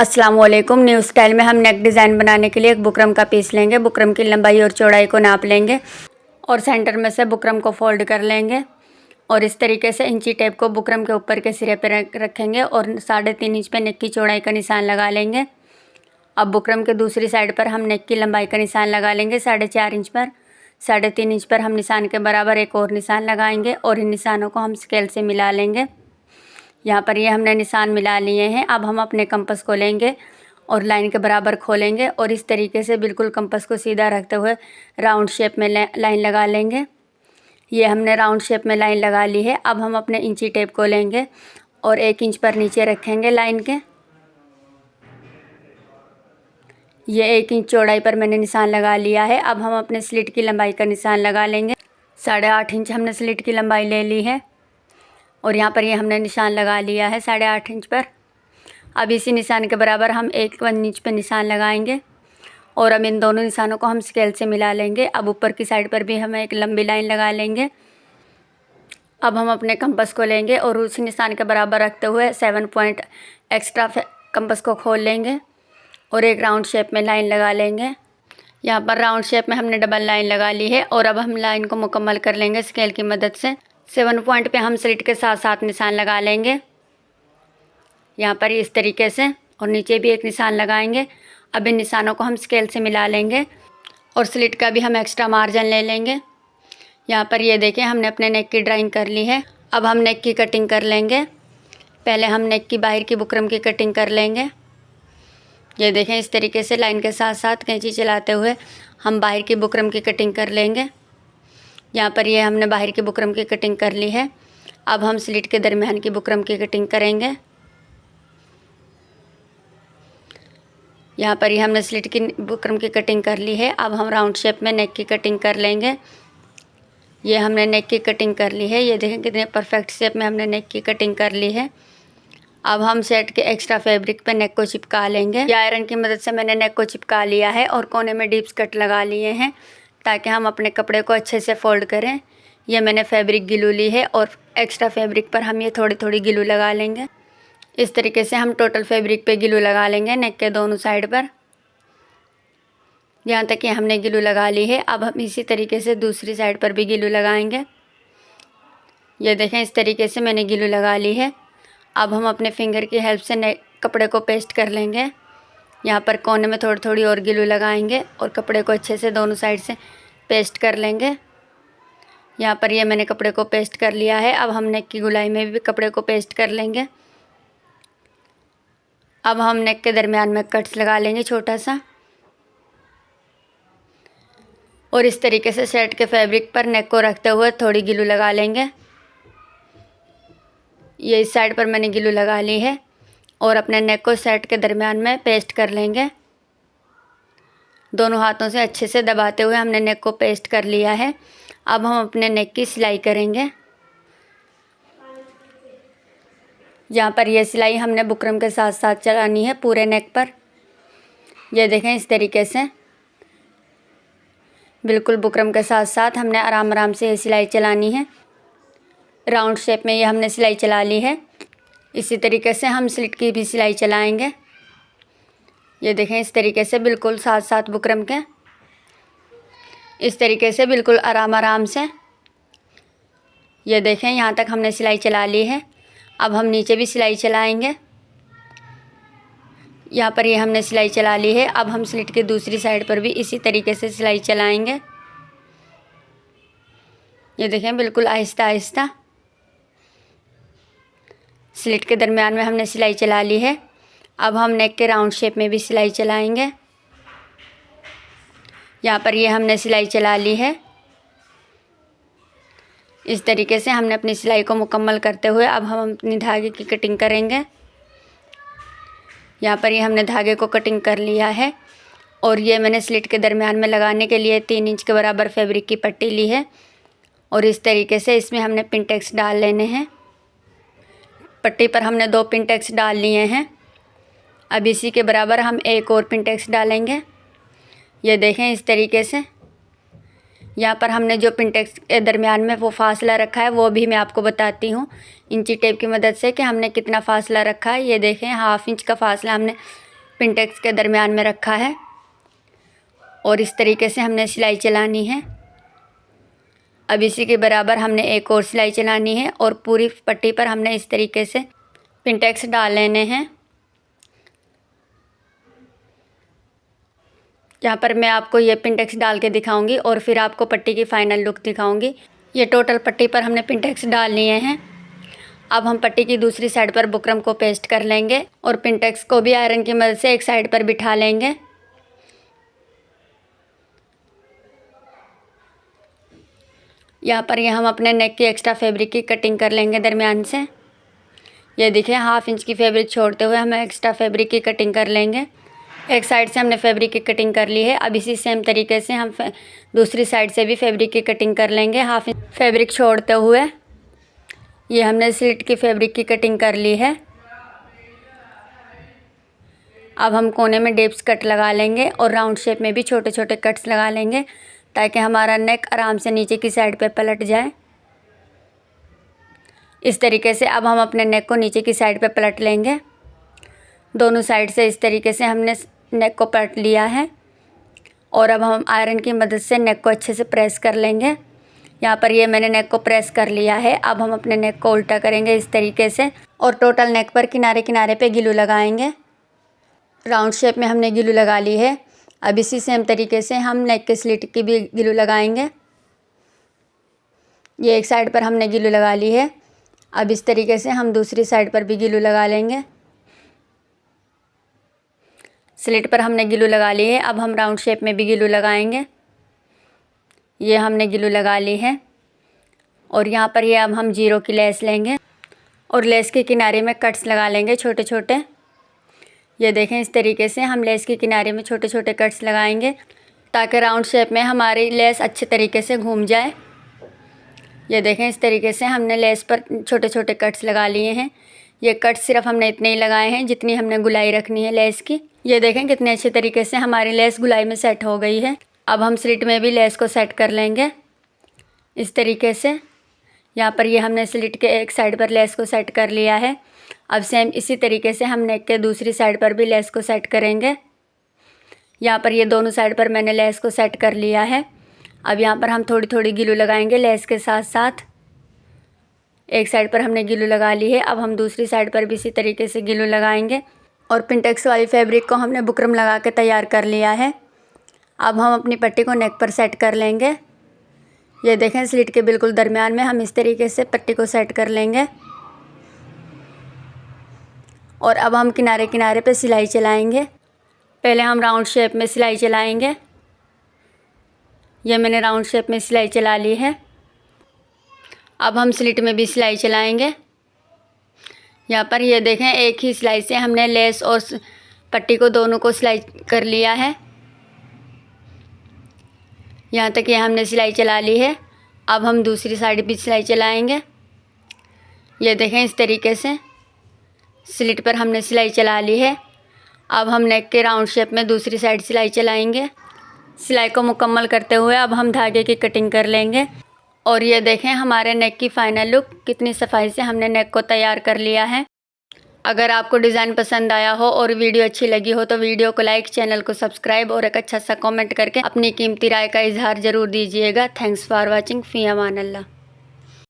अस्सलाम वालेकुम। New style में हम नेक डिज़ाइन बनाने के लिए एक बुकरम का पीस लेंगे। बुकरम की लंबाई और चौड़ाई को नाप लेंगे और सेंटर में से बुकरम को फोल्ड कर लेंगे और इस तरीके से इंची टेप को बुकरम के ऊपर के सिरे पर रखेंगे और 3.5 इंच पे नेक की चौड़ाई का निशान लगा लेंगे। अब बुकरम के दूसरी साइड पर हम नेक की लंबाई का निशान लगा लेंगे 4.5 इंच पर। 3.5 इंच पर हम निशान के बराबर एक और निशान लगाएंगे और इन निशानों को हम स्केल से मिला लेंगे। यहाँ पर ये हमने निशान मिला लिए हैं। अब हम अपने कंपास को लेंगे और लाइन के बराबर खोलेंगे और इस तरीके से बिल्कुल कंपास को सीधा रखते हुए राउंड शेप में लाइन लगा लेंगे। ये हमने राउंड शेप में लाइन लगा ली है। अब हम अपने इंची टेप को लेंगे और 1 इंच पर नीचे रखेंगे लाइन के। ये 1 इंच चौड़ाई पर मैंने निशान लगा लिया है। अब हम अपने स्लिट की लंबाई का निशान लगा लेंगे। 8.5 इंच हमने स्लिट की लंबाई ले ली है और यहाँ पर ये हमने निशान लगा लिया है 8.5 इंच पर। अब इसी निशान के बराबर हम 1 इंच पे निशान लगाएंगे और अब इन दोनों निशानों को हम स्केल से मिला लेंगे। अब ऊपर की साइड पर भी हम एक लंबी लाइन लगा लेंगे। अब हम अपने कंपास को लेंगे और उसी निशान के बराबर रखते हुए 7 पॉइंट एक्स्ट्रा कंपास को खोल लेंगे और एक राउंड शेप में लाइन लगा लेंगे। यहाँ पर राउंड शेप में हमने डबल लाइन लगा ली है और अब हम लाइन को मुकम्मल कर लेंगे स्केल की मदद से। 7 पॉइंट पे हम स्लिट के साथ साथ निशान लगा लेंगे यहाँ पर इस तरीके से और नीचे भी एक निशान लगाएंगे। अब इन निशानों को हम स्केल से मिला लेंगे और स्लिट का भी हम एक्स्ट्रा मार्जिन ले लेंगे। यहाँ पर ये देखें हमने अपने नेक की ड्राइंग कर ली है। अब हम नेक की कटिंग कर लेंगे। पहले हम नेक की बाहर की बुकरम की कटिंग कर लेंगे। ये देखें इस तरीके से लाइन के साथ साथ कैंची चलाते हुए हम बाहर की बुकरम की कटिंग कर लेंगे। यहाँ पर ये हमने बाहर की बुकरम की कटिंग कर ली है। अब हम स्लिट के दरमियान की बुकरम की कटिंग करेंगे। यहाँ पर ये हमने स्लिट की बुकरम की कटिंग कर ली है। अब हम राउंड शेप में नेक की कटिंग कर लेंगे। ये हमने नेक की कटिंग कर ली है। ये देखें कितने परफेक्ट शेप में हमने नेक की कटिंग कर ली है। अब हम सेट के एक्स्ट्रा फैब्रिक पे नेक को चिपका लेंगे। ये आयरन की मदद से मैंने नेक को चिपका लिया है और कोने में डीप्स कट लगा लिए हैं ताकि हम अपने कपड़े को अच्छे से फोल्ड करें। ये मैंने फैब्रिक गिलू ली है और एक्स्ट्रा फैब्रिक पर हम ये थोड़ी थोड़ी गिलू लगा लेंगे। इस तरीके से हम टोटल फैब्रिक पे गिलू लगा लेंगे नेक के दोनों साइड पर, यहाँ तक कि हमने गिलू लगा ली है। अब हम इसी तरीके से दूसरी साइड पर भी गिलू लगाएंगे। ये देखें इस तरीके से मैंने गिलू लगा ली है। अब हम अपने फिंगर की हेल्प से नेक कपड़े को पेस्ट कर लेंगे। यहाँ पर कोने में थोड़ी थोड़ी और गिलू लगाएंगे और कपड़े को अच्छे से दोनों साइड से पेस्ट कर लेंगे। यहाँ पर ये मैंने कपड़े को पेस्ट कर लिया है। अब हम नेक की गुलाई में भी कपड़े को पेस्ट कर लेंगे। अब हम नेक के दरमियान में कट्स लगा लेंगे छोटा सा और इस तरीके से सेट के फैब्रिक पर नेक को रखते हुए थोड़ी गिलू लगा लेंगे। ये इस साइड पर मैंने गिलू लगा ली है और अपने नेक को सेट के दरमियान में पेस्ट कर लेंगे। दोनों हाथों से अच्छे से दबाते हुए हमने नेक को पेस्ट कर लिया है। अब हम अपने नेक की सिलाई करेंगे। यहाँ पर यह सिलाई हमने बुकरम के साथ साथ चलानी है पूरे नेक पर। ये देखें इस तरीके से बिल्कुल बुकरम के साथ साथ हमने आराम आराम से ये सिलाई चलानी है। राउंड शेप में ये हमने सिलाई चला ली है। इसी तरीके से हम स्लिट की भी सिलाई चलाएंगे। ये देखें इस तरीके से बिल्कुल साथ साथ बुकरम के इस तरीके से बिल्कुल आराम आराम से। ये देखें यहाँ तक हमने सिलाई चला ली है। अब हम नीचे भी सिलाई चलाएंगे। यहाँ पर ये हमने सिलाई चला ली है। अब हम स्लिट के दूसरी साइड पर भी इसी तरीके से सिलाई चलाएंगे। ये देखें बिल्कुल आहिस्ता आहिस्ता स्लिट के दरमियान में हमने सिलाई चला ली है। अब हम नेक के राउंड शेप में भी सिलाई चलाएंगे। यहाँ पर ये हमने सिलाई चला ली है। इस तरीके से हमने अपनी सिलाई को मुकम्मल करते हुए अब हम अपनी धागे की कटिंग करेंगे। यहाँ पर ये हमने धागे को कटिंग कर लिया है और ये मैंने स्लिट के दरमियान में लगाने के लिए 3 इंच के बराबर फैब्रिक की पट्टी ली है और इस तरीके से इसमें हमने पिनटेक्स डाल लेने हैं। पट्टी पर हमने 2 पिनटेक्स डाल लिए हैं। अब इसी के बराबर हम एक और पिनटेक्स डालेंगे। ये देखें इस तरीके से यहाँ पर हमने जो पिनटेक्स के दरमियान में वो फासला रखा है वो भी मैं आपको बताती हूँ इंची टेप की मदद से कि हमने कितना फासला रखा है। ये देखें 1/2 इंच का फासला हमने पिनटेक्स के दरमियान में रखा है और इस तरीके से हमने सिलाई चलानी है। अब इसी के बराबर हमने एक और सिलाई चलानी है और पूरी पट्टी पर हमने इस तरीके से पिनटेक्स डाल लेने हैं। यहाँ पर मैं आपको ये पिनटेक्स डाल के दिखाऊंगी और फिर आपको पट्टी की फ़ाइनल लुक दिखाऊंगी। ये टोटल पट्टी पर हमने पिनटेक्स डाल लिए हैं। अब हम पट्टी की दूसरी साइड पर बुकरम को पेस्ट कर लेंगे और पिनटेक्स को भी आयरन की मदद से एक साइड पर बिठा लेंगे। यहाँ पर हम अपने नेक की एक्स्ट्रा फैब्रिक की कटिंग कर लेंगे दरमियान से। ये देखिए 1/2 इंच की फैब्रिक छोड़ते हुए हम एक्स्ट्रा फैब्रिक की कटिंग कर लेंगे। एक साइड से हमने फैब्रिक की कटिंग कर ली है। अब इसी सेम तरीके से हम दूसरी साइड से भी फैब्रिक की कटिंग कर लेंगे। 1/2 इंच फैब्रिक छोड़ते हुए ये हमने स्लिट की फैब्रिक की कटिंग कर ली है। अब हम कोने में डिप्स कट लगा लेंगे और राउंड शेप में भी छोटे छोटे कट्स लगा लेंगे ताकि हमारा नेक आराम से नीचे की साइड पे पलट जाए। इस तरीके से अब हम अपने नेक को नीचे की साइड पे पलट लेंगे। दोनों साइड से इस तरीके से हमने नेक को पलट लिया है और अब हम आयरन की मदद से नेक को अच्छे से प्रेस कर लेंगे। यहाँ पर ये मैंने नेक को प्रेस कर लिया है। अब हम अपने नेक को उल्टा करेंगे इस तरीके से और टोटल नेक पर किनारे किनारे पे गिलू लगाएंगे। राउंड शेप में हमने गिलू लगा ली है। अब इसी सेम तरीके से हम नेक के स्लिट की भी गिलू लगाएंगे। ये एक साइड पर हमने गिलू लगा ली है। अब इस तरीके से हम दूसरी साइड पर भी गिलू लगा लेंगे। स्लिट पर हमने गिलू लगा ली है। अब हम राउंड शेप में भी गिलू लगाएंगे। ये हमने गिलू लगा ली है और यहाँ पर ये अब हम 0 की लेस लेंगे और लेस के किनारे में कट्स लगा लेंगे छोटे छोटे। ये देखें इस तरीके से हम लेस के किनारे में छोटे छोटे कट्स लगाएंगे ताकि राउंड शेप में हमारी लेस अच्छे तरीके से घूम जाए। ये देखें इस तरीके से हमने लेस पर छोटे छोटे कट्स लगा लिए हैं। ये कट्स सिर्फ हमने इतने ही लगाए हैं जितनी हमने गुलाई रखनी है लेस की। ये देखें कितने अच्छे तरीके से हमारी लेस गुलाई में सेट हो गई है। अब हम स्लिट में भी लेस को सेट कर लेंगे इस तरीके से। यहाँ पर ये हमने स्लिट के एक साइड पर लेस को सेट कर लिया है। अब सेम इसी तरीके से हम नेक के दूसरी साइड पर भी लेस को सेट करेंगे। यहाँ पर ये दोनों साइड पर मैंने लेस को सेट कर लिया है। अब यहाँ पर हम थोड़ी थोड़ी गिलू लगाएंगे लेस के साथ साथ। एक साइड पर हमने गिलू लगा ली है। अब हम दूसरी साइड पर भी इसी तरीके से गिलू लगाएंगे और पिनटेक्स वाली फैब्रिक को हमने बुकरम लगा के तैयार कर लिया है। अब हम अपनी पट्टी को नेक पर सेट कर लेंगे। ये देखें स्लिट के बिल्कुल दरमियान में हम इस तरीके से पट्टी को सेट कर लेंगे और अब हम किनारे किनारे पे सिलाई चलाएंगे। पहले हम राउंड शेप में सिलाई चलाएंगे। ये मैंने राउंड शेप में सिलाई चला ली है। अब हम स्लिट में भी सिलाई चलाएंगे। यहाँ पर ये देखें एक ही सिलाई से हमने लेस और पट्टी को दोनों को सिलाई कर लिया है। यहाँ तक ये हमने सिलाई चला ली है। अब हम दूसरी साइड भी सिलाई चलाएंगे। ये देखें इस तरीके से स्लिट पर हमने सिलाई चला ली है। अब हम नेक के राउंड शेप में दूसरी साइड सिलाई चलाएंगे। सिलाई को मुकम्मल करते हुए अब हम धागे की कटिंग कर लेंगे और ये देखें हमारे नेक की फ़ाइनल लुक। कितनी सफाई से हमने नेक को तैयार कर लिया है। अगर आपको डिज़ाइन पसंद आया हो और वीडियो अच्छी लगी हो तो वीडियो को लाइक, चैनल को सब्सक्राइब और एक अच्छा सा कमेंट करके अपनी कीमती राय का इजहार ज़रूर दीजिएगा। Thanks for watching. Fee Aman Allah.